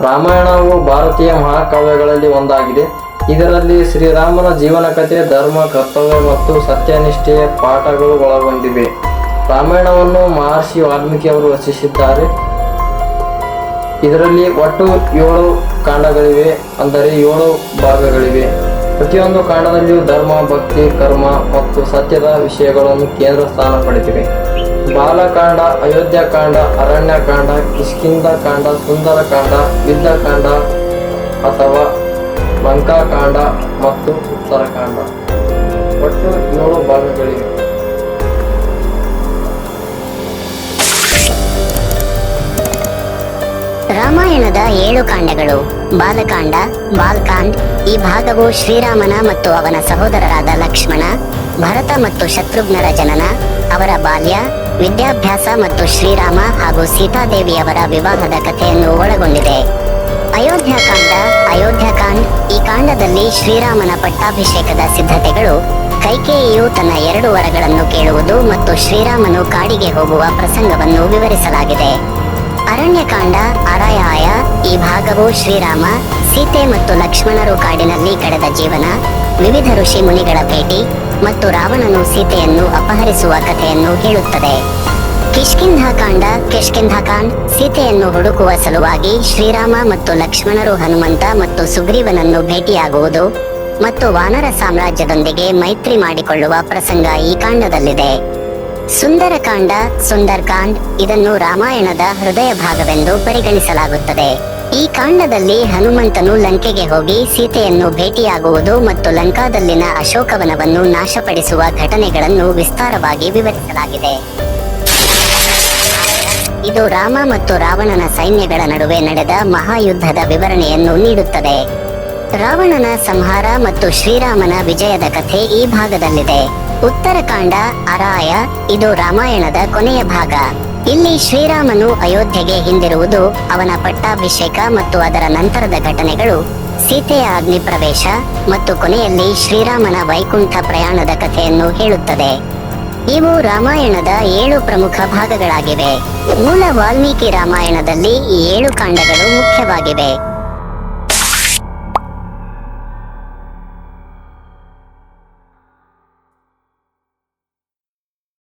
ರಾಮಾಯಣವು ಭಾರತೀಯ ಮಹಾಕಾವ್ಯಗಳಲ್ಲಿ ಒಂದಾಗಿದೆ. ಇದರಲ್ಲಿ ಶ್ರೀರಾಮನ ಜೀವನ ಕಥೆ, ಧರ್ಮ, ಕರ್ತವ್ಯ ಮತ್ತು ಸತ್ಯನಿಷ್ಠೆಯ ಪಾಠಗಳು ಒಳಗೊಂಡಿವೆ. ರಾಮಾಯಣವನ್ನು ಮಹರ್ಷಿ ವಾಲ್ಮೀಕಿ ಅವರು ರಚಿಸಿದ್ದಾರೆ. ಇದರಲ್ಲಿ ಒಟ್ಟು 7 ಕಾಂಡಗಳಿವೆ, ಅಂದರೆ 7 ಭಾಗಗಳಿವೆ. ಪ್ರತಿಯೊಂದು ಕಾಂಡದಲ್ಲಿಯೂ ಧರ್ಮ, ಭಕ್ತಿ, ಕರ್ಮ ಮತ್ತು ಸತ್ಯದ ವಿಷಯಗಳನ್ನು ಕೇಂದ್ರ ಸ್ಥಾನ ಪಡೆದಿವೆ. ಬಾಲಕಾಂಡ, ಅಯೋಧ್ಯಕಾಂಡ, ಅರಣ್ಯಕಾಂಡ, ಕಿಷ್ಕಿಂಧಕಾಂಡ, ಸುಂದರಕಾಂಡ, ಯುದ್ಧಕಾಂಡ ಅಥವಾ ಲಂಕಾಕಾಂಡ ಮತ್ತು ಉತ್ತರಕಾಂಡ. ಒಟ್ಟು 7 ಭಾಗಗಳಿವೆ. ರಾಮಾಯಣದ 7 ಕಾಂಡಗಳು. ಬಾಲಕಾಂಡ, ಬಾಲ್ಕಾಂಡ್. ಈ ಭಾಗವು ಶ್ರೀರಾಮನ ಮತ್ತು ಅವನ ಸಹೋದರರಾದ ಲಕ್ಷ್ಮಣ, ಭರತ ಮತ್ತು ಶತ್ರುಘ್ನರ ಜನನ, ಅವರ ಬಾಲ್ಯ, ವಿದ್ಯಾಭ್ಯಾಸ ಮತ್ತು ಶ್ರೀರಾಮ ಹಾಗೂ ಸೀತಾದೇವಿಯವರ ವಿವಾಹದ ಕಥೆಯನ್ನು ಒಳಗೊಂಡಿದೆ. ಅಯೋಧ್ಯಕಾಂಡ್. ಈ ಕಾಂಡದಲ್ಲಿ ಶ್ರೀರಾಮನ ಪಟ್ಟಾಭಿಷೇಕದ ಸಿದ್ಧತೆಗಳು, ಕೈಕೇಯಿಯು ತನ್ನ 2 ವರಗಳನ್ನು ಕೇಳುವುದು ಮತ್ತು ಶ್ರೀರಾಮನು ಕಾಡಿಗೆ ಹೋಗುವ ಪ್ರಸಂಗವನ್ನು ವಿವರಿಸಲಾಗಿದೆ. ಅರಣ್ಯಕಾಂಡ, ಅರಾಯಾಯ. ಈ ಭಾಗವು ಶ್ರೀರಾಮ, ಸೀತೆ ಮತ್ತು ಲಕ್ಷ್ಮಣರು ಕಾಡಿನಲ್ಲಿ ಕಳೆದ ಜೀವನ, ವಿವಿಧ ಋಷಿ ಮುನಿಗಳ ಭೇಟಿ ಮತ್ತು ರಾವಣನು ಸೀತೆಯನ್ನು ಅಪಹರಿಸುವ ಕಥೆಯನ್ನು ಹೇಳುತ್ತದೆ. ಕಿಷ್ಕಿಂಧಕಾಂಡ್. ಸೀತೆಯನ್ನು ಹುಡುಕುವ ಸಲುವಾಗಿ ಶ್ರೀರಾಮ ಮತ್ತು ಲಕ್ಷ್ಮಣರು ಹನುಮಂತ ಮತ್ತು ಸುಗ್ರೀವನನ್ನು ಭೇಟಿಯಾಗುವುದು ಮತ್ತು ವಾನರ ಸಾಮ್ರಾಜ್ಯದೊಂದಿಗೆ ಮೈತ್ರಿ ಮಾಡಿಕೊಳ್ಳುವ ಪ್ರಸಂಗ ಈ ಕಾಂಡದಲ್ಲಿದೆ. ಸುಂದರ್ಕಾಂಡ್. ಇದನ್ನು ರಾಮಾಯಣದ ಹೃದಯ ಭಾಗವೆಂದು ಪರಿಗಣಿಸಲಾಗುತ್ತದೆ. ಈ ಕಾಂಡದಲ್ಲಿ ಹನುಮಂತನು ಲಂಕೆಗೆ ಹೋಗಿ ಸೀತೆಯನ್ನು ಭೇಟಿಯಾಗುವುದು ಮತ್ತು ಲಂಕಾದಲ್ಲಿನ ಅಶೋಕವನವನ್ನು ನಾಶಪಡಿಸುವ ಘಟನೆಗಳನ್ನು ವಿಸ್ತಾರವಾಗಿ ವಿವರಿಸಲಾಗಿದೆ. ಇದು ರಾಮ ಮತ್ತು ರಾವಣನ ಸೈನ್ಯಗಳ ನಡುವೆ ನಡೆದ ಮಹಾಯುದ್ಧದ ವಿವರಣೆಯನ್ನು ನೀಡುತ್ತದೆ. ರಾವಣನ ಸಂಹಾರ ಮತ್ತು ಶ್ರೀರಾಮನ ವಿಜಯದ ಕಥೆ ಈ ಭಾಗದಲ್ಲಿದೆ. ಉತ್ತರಕಾಂಡ, ಅರಾಯ. ಇದು ರಾಮಾಯಣದ ಕೊನೆಯ ಭಾಗ. ಇಲ್ಲಿ ಶ್ರೀರಾಮನು ಅಯೋಧ್ಯೆಗೆ ಹಿಂದಿರುವುದು, ಅವನ ಪಟ್ಟಾಭಿಷೇಕ ಮತ್ತು ಅದರ ನಂತರದ ಘಟನೆಗಳು, ಸೀತೆಯ ಅಗ್ನಿ ಪ್ರವೇಶ ಮತ್ತು ಕೊನೆಯಲ್ಲಿ ಶ್ರೀರಾಮನ ವೈಕುಂಠ ಪ್ರಯಾಣದ ಕಥೆಯನ್ನು ಹೇಳುತ್ತದೆ. ಇವು ರಾಮಾಯಣದ 7 ಪ್ರಮುಖ ಭಾಗಗಳಾಗಿವೆ. ಮೂಲ ವಾಲ್ಮೀಕಿ ರಾಮಾಯಣದಲ್ಲಿ ಈ 7 ಕಾಂಡಗಳು ಮುಖ್ಯವಾಗಿವೆ.